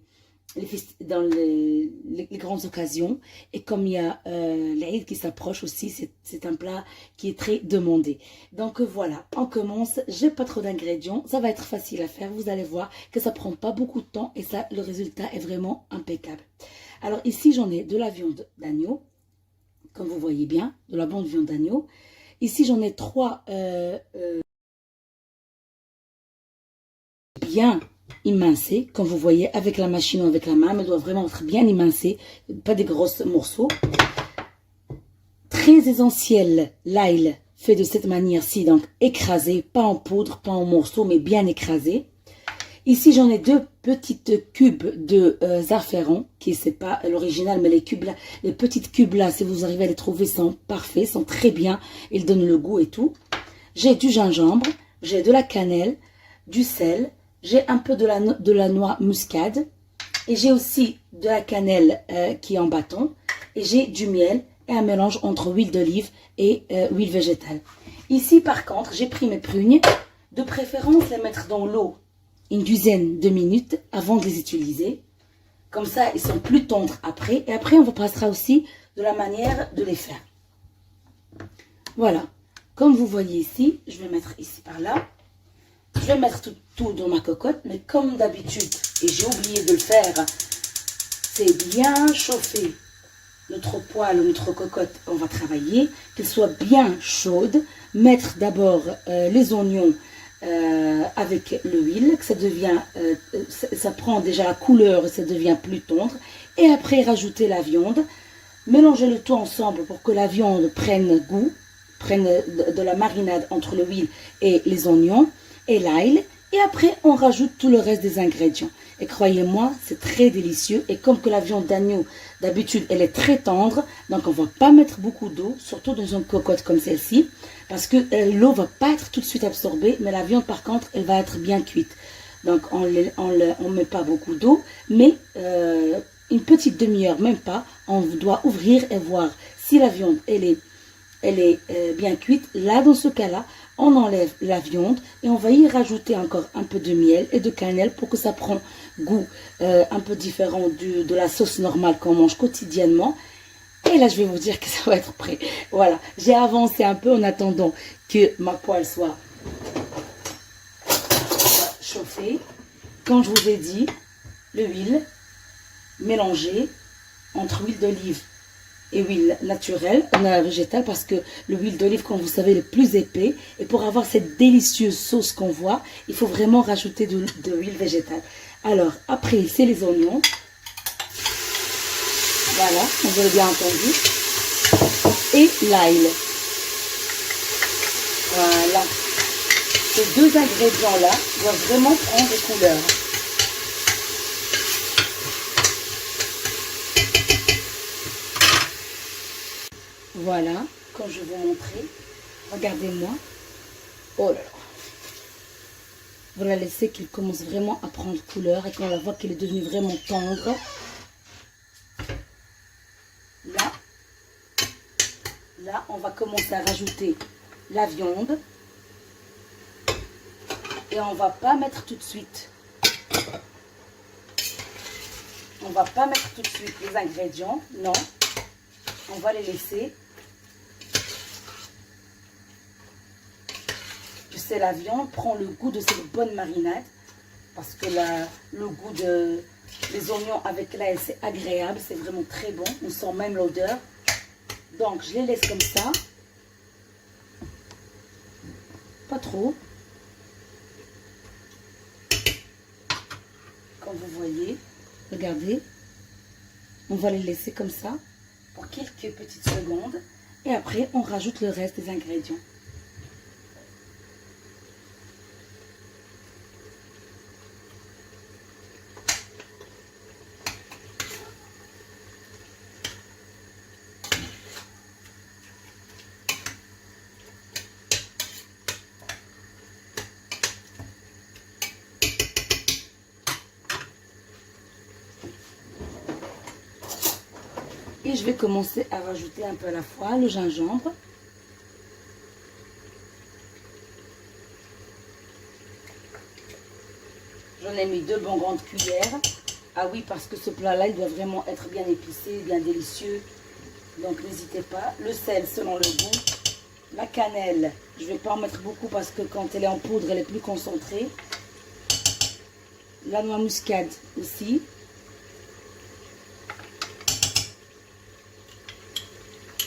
grandes occasions. Et comme il y a l'Aïd qui s'approche aussi, c'est un plat qui est très demandé. Donc voilà, on commence. J'ai pas trop d'ingrédients, ça va être facile à faire. Vous allez voir que ça prend pas beaucoup de temps et ça, le résultat est vraiment impeccable. Alors ici, j'en ai de la viande d'agneau, comme vous voyez bien, de la bonne viande d'agneau. Ici, j'en ai 3 bien émincé, comme vous voyez, avec la machine ou avec la main, mais doit vraiment être bien émincé, pas des gros morceaux. Très essentiel, l'ail fait de cette manière-ci, donc écrasé, pas en poudre, pas en morceaux, mais bien écrasé. Ici, j'en ai 2 petites cubes de zafran, qui c'est pas l'original, mais les cubes là, les petites cubes là, si vous arrivez à les trouver, sont parfaits, sont très bien, ils donnent le goût et tout. J'ai du gingembre, j'ai de la cannelle, du sel, j'ai un peu de la noix muscade et j'ai aussi de la cannelle qui est en bâton et j'ai du miel et un mélange entre huile d'olive et huile végétale. Ici par contre, j'ai pris mes prunes, de préférence les mettre dans l'eau une dizaine de minutes avant de les utiliser. Comme ça, ils sont plus tendres après. Et après, on vous passera aussi de la manière de les faire. Voilà. Comme vous voyez ici, je vais mettre ici par là. Je vais mettre tout dans ma cocotte, mais comme d'habitude, et j'ai oublié de le faire, c'est bien chauffer notre poêle ou notre cocotte, on va travailler, qu'elle soit bien chaude. Mettre d'abord les oignons avec l'huile, que ça devient, ça prend déjà la couleur et ça devient plus tendre. Et après rajouter la viande. Mélanger le tout ensemble pour que la viande prenne goût, prenne de la marinade entre l'huile et les oignons et l'ail. Et après, on rajoute tout le reste des ingrédients. Et croyez-moi, c'est très délicieux. Et comme que la viande d'agneau, d'habitude, elle est très tendre, donc on ne va pas mettre beaucoup d'eau, surtout dans une cocotte comme celle-ci, parce que l'eau ne va pas être tout de suite absorbée, mais la viande, par contre, elle va être bien cuite. Donc, on ne met pas beaucoup d'eau, mais une petite demi-heure, même pas, on doit ouvrir et voir si la viande, elle est bien cuite. Là, dans ce cas-là, on enlève la viande et on va y rajouter encore un peu de miel et de cannelle pour que ça prenne goût un peu différent de la sauce normale qu'on mange quotidiennement. Et là, je vais vous dire que ça va être prêt. Voilà, j'ai avancé un peu en attendant que ma poêle soit chauffée. Quand je vous ai dit, l'huile mélangée entre huile d'olive et huile naturelle, végétale, parce que l'huile d'olive, comme vous savez, est plus épais. Et pour avoir cette délicieuse sauce qu'on voit, il faut vraiment rajouter de l'huile végétale. Alors, après, c'est les oignons. Voilà, vous avez bien entendu. Et l'ail. Voilà. Ces deux ingrédients-là doivent vraiment prendre des couleurs. Voilà, comme je vais vous montrer, regardez-moi. Oh là là. Vous la laissez qu'il commence vraiment à prendre couleur et qu'on la voit qu'elle est devenue vraiment tendre. Là, on va commencer à rajouter la viande. Et on ne va pas mettre tout de suite. On ne va pas mettre tout de suite les ingrédients, non. On va les laisser. C'est la viande prend le goût de cette bonne marinade parce que le goût des oignons avec l'ail c'est agréable, c'est vraiment très bon, on sent même l'odeur. Donc je les laisse comme ça, pas trop, comme vous voyez, regardez, on va les laisser comme ça pour quelques petites secondes et après on rajoute le reste des ingrédients. Et je vais commencer à rajouter un peu à la fois le gingembre. J'en ai mis 2 bonnes grandes cuillères. Ah oui, parce que ce plat-là, il doit vraiment être bien épicé, bien délicieux. Donc n'hésitez pas. Le sel selon le goût. La cannelle, je ne vais pas en mettre beaucoup parce que quand elle est en poudre, elle est plus concentrée. La noix muscade aussi.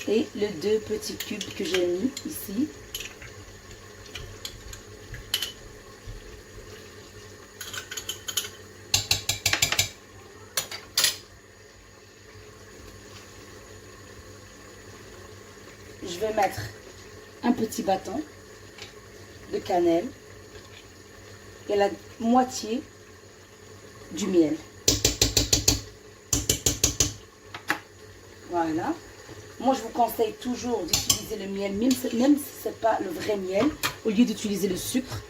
Et les 2 petits cubes que j'ai mis ici. Je vais mettre un petit bâton de cannelle et la moitié du miel. Voilà. Moi, je vous conseille toujours d'utiliser le miel, même si ce n'est pas le vrai miel, au lieu d'utiliser le sucre.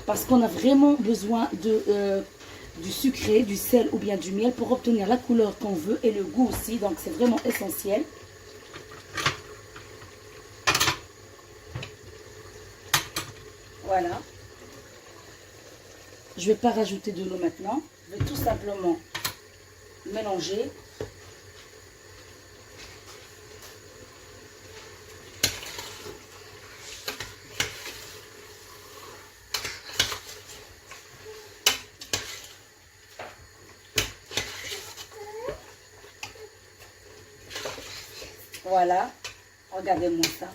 Parce qu'on a vraiment besoin du sucré, du sel ou bien du miel pour obtenir la couleur qu'on veut et le goût aussi. Donc, c'est vraiment essentiel. Voilà. Je ne vais pas rajouter de l'eau maintenant. Je vais tout simplement mélanger. Voilà, regardez-moi ça.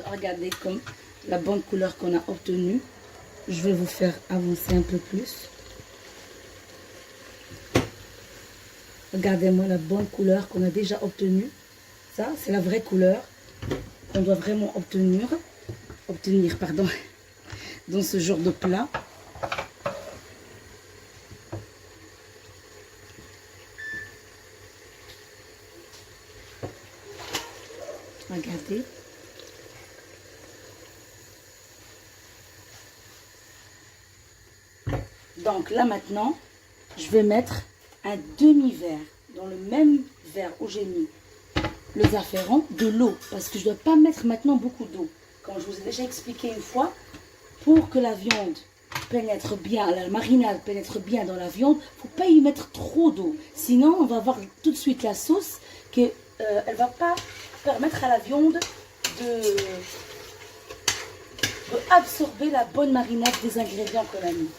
Regardez comme la bonne couleur qu'on a obtenue. Je vais vous faire avancer un peu plus. Regardez-moi la bonne couleur qu'on a déjà obtenue. Ça, c'est la vraie couleur qu'on doit vraiment obtenir, pardon, dans ce genre de plat. Regardez. Donc là maintenant, je vais mettre un demi-verre dans le même verre où j'ai mis le zafferan, de l'eau, parce que je ne dois pas mettre maintenant beaucoup d'eau. Comme je vous ai déjà expliqué une fois, pour que la viande pénètre bien, la marinade pénètre bien dans la viande, il ne faut pas y mettre trop d'eau. Sinon, on va avoir tout de suite la sauce qui elle ne va pas permettre à la viande de absorber la bonne marinade des ingrédients qu'on a mis.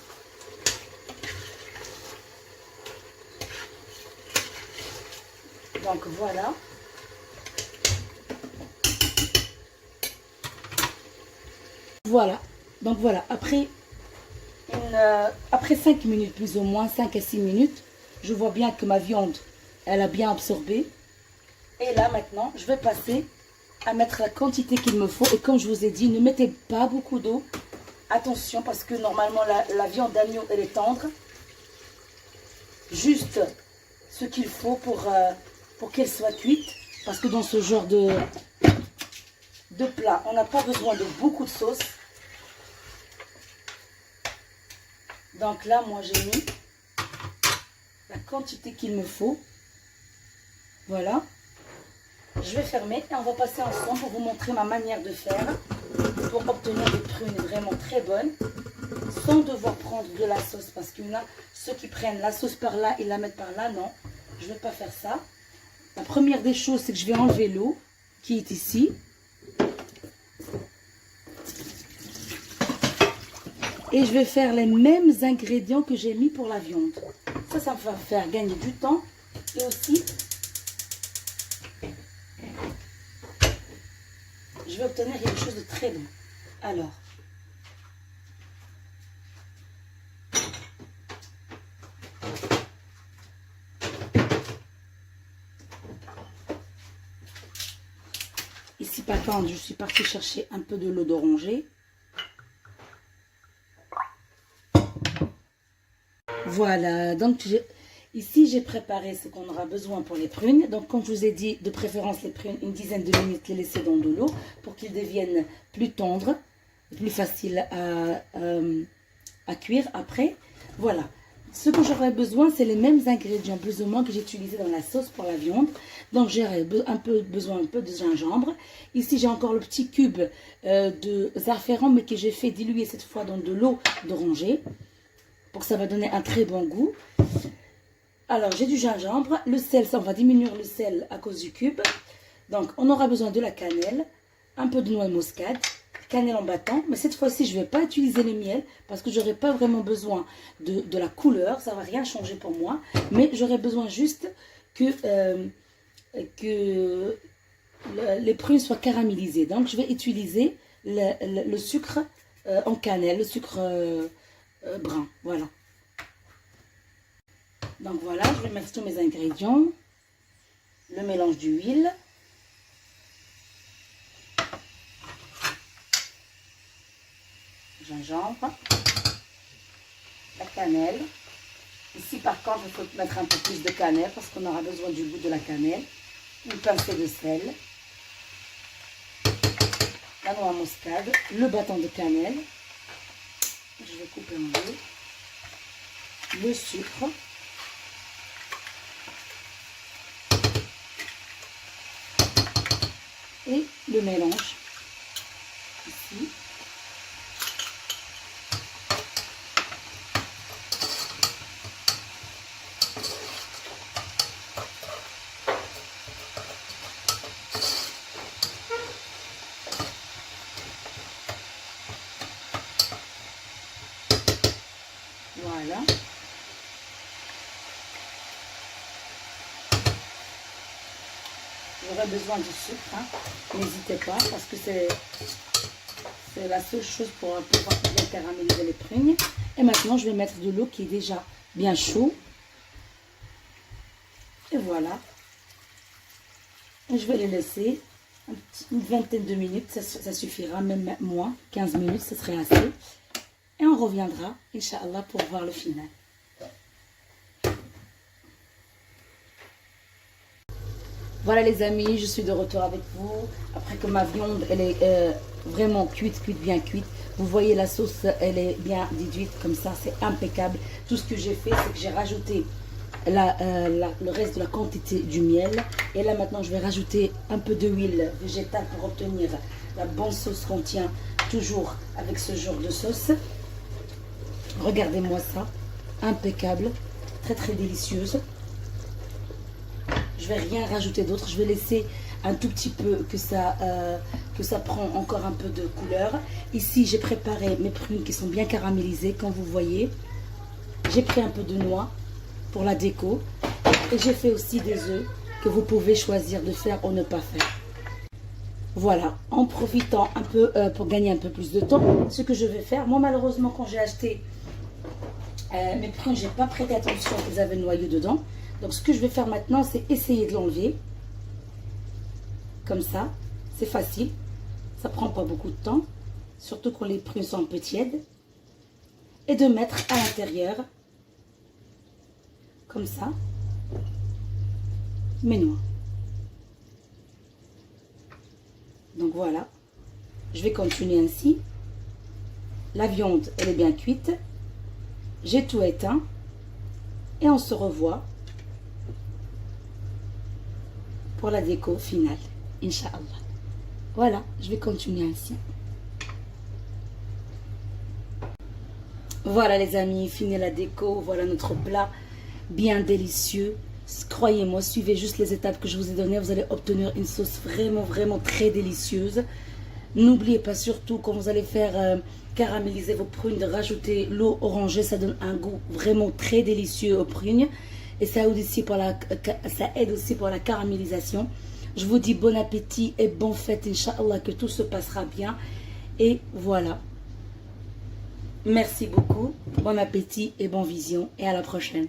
Donc voilà. Voilà. Donc voilà. Après 5 minutes, plus ou moins, 5 à 6 minutes, je vois bien que ma viande, elle a bien absorbé. Et là, maintenant, je vais passer à mettre la quantité qu'il me faut. Et comme je vous ai dit, ne mettez pas beaucoup d'eau. Attention, parce que normalement, la viande d'agneau, elle est tendre. Juste ce qu'il faut pour qu'elle soit cuite. Parce que dans ce genre de plat, on n'a pas besoin de beaucoup de sauce. Donc là, moi, j'ai mis la quantité qu'il me faut. Voilà. Je vais fermer et on va passer ensemble pour vous montrer ma manière de faire pour obtenir des prunes vraiment très bonnes sans devoir prendre de la sauce, parce qu'il y en a ceux qui prennent la sauce par là et la mettent par là. Non, je ne vais pas faire ça. La première des choses, c'est que je vais enlever l'eau qui est ici. Et je vais faire les mêmes ingrédients que j'ai mis pour la viande. Ça me va faire gagner du temps. Et aussi, je vais obtenir quelque chose de très bon. Alors, ici, par contre, je suis partie chercher un peu de l'eau d'oranger. Voilà, donc ici j'ai préparé ce qu'on aura besoin pour les prunes. Donc comme je vous ai dit, de préférence les prunes, une dizaine de minutes les laisser dans de l'eau pour qu'ils deviennent plus tendres, plus faciles à cuire après. Voilà, ce que j'aurai besoin, c'est les mêmes ingrédients plus ou moins que j'ai utilisés dans la sauce pour la viande. Donc j'aurai besoin un peu de gingembre. Ici j'ai encore le petit cube de zafferan, mais que j'ai fait diluer cette fois dans de l'eau d'oranger, pour que ça va donner un très bon goût. Alors, j'ai du gingembre. Le sel, ça, on va diminuer le sel à cause du cube. Donc, on aura besoin de la cannelle, un peu de noix de muscade, cannelle en battant. Mais cette fois-ci, je ne vais pas utiliser le miel parce que je n'aurai pas vraiment besoin de la couleur. Ça ne va rien changer pour moi. Mais j'aurai besoin juste que les prunes soient caramélisées. Donc, je vais utiliser le sucre en cannelle, le sucre brun, voilà. Donc voilà, je vais mettre tous mes ingrédients, le mélange d'huile, gingembre, la cannelle. Ici par contre, il faut mettre un peu plus de cannelle parce qu'on aura besoin du goût de la cannelle, une pincée de sel, la noix à muscade, le bâton de cannelle. Je vais couper en deux. Le sucre. Et le mélange. Ici. Voilà. j'aurai besoin du sucre. Hein. N'hésitez pas parce que c'est la seule chose pour pouvoir bien caraméliser les prunes. Et maintenant, je vais mettre de l'eau qui est déjà bien chaud. Et voilà. Et je vais les laisser une vingtaine de minutes. Ça suffira, même moins. 15 minutes, ce serait assez. Et on reviendra, Inch'Allah, pour voir le final. Voilà les amis, je suis de retour avec vous. Après que ma viande, elle est vraiment cuite, bien cuite. Vous voyez la sauce, elle est bien déduite comme ça, c'est impeccable. Tout ce que j'ai fait, c'est que j'ai rajouté le reste de la quantité du miel. Et là maintenant, je vais rajouter un peu d'huile végétale pour obtenir la bonne sauce qu'on tient toujours avec ce genre de sauce. Regardez-moi ça, impeccable, très délicieuse. Je vais rien rajouter d'autre, je vais laisser un tout petit peu que ça prend encore un peu de couleur. Ici, j'ai préparé mes prunes qui sont bien caramélisées, comme vous voyez. J'ai pris un peu de noix pour la déco. Et j'ai fait aussi des œufs que vous pouvez choisir de faire ou ne pas faire. Voilà, en profitant un peu pour gagner un peu plus de temps, ce que je vais faire, moi malheureusement quand j'ai acheté mes prunes, j'ai pas prêté attention qu'ils avaient le noyau dedans. Donc ce que je vais faire maintenant, c'est essayer de l'enlever. Comme ça, c'est facile. Ça prend pas beaucoup de temps. Surtout quand les prunes sont un peu tièdes. Et de mettre à l'intérieur, comme ça, mes noix. Donc voilà. Je vais continuer ainsi. La viande, elle est bien cuite. J'ai tout éteint. Et on se revoit pour la déco finale, Inch'Allah. Voilà, je vais continuer ainsi. Voilà les amis, fini la déco. Voilà notre plat bien délicieux. Croyez-moi, suivez juste les étapes que je vous ai données. Vous allez obtenir une sauce vraiment très délicieuse. N'oubliez pas surtout quand vous allez faire caraméliser vos prunes de rajouter l'eau orangée. Ça donne un goût vraiment très délicieux aux prunes. Et ça aide aussi pour la caramélisation. Je vous dis bon appétit et bonne fête, Inch'Allah, que tout se passera bien. Et voilà. Merci beaucoup. Bon appétit et bonne vision. Et à la prochaine.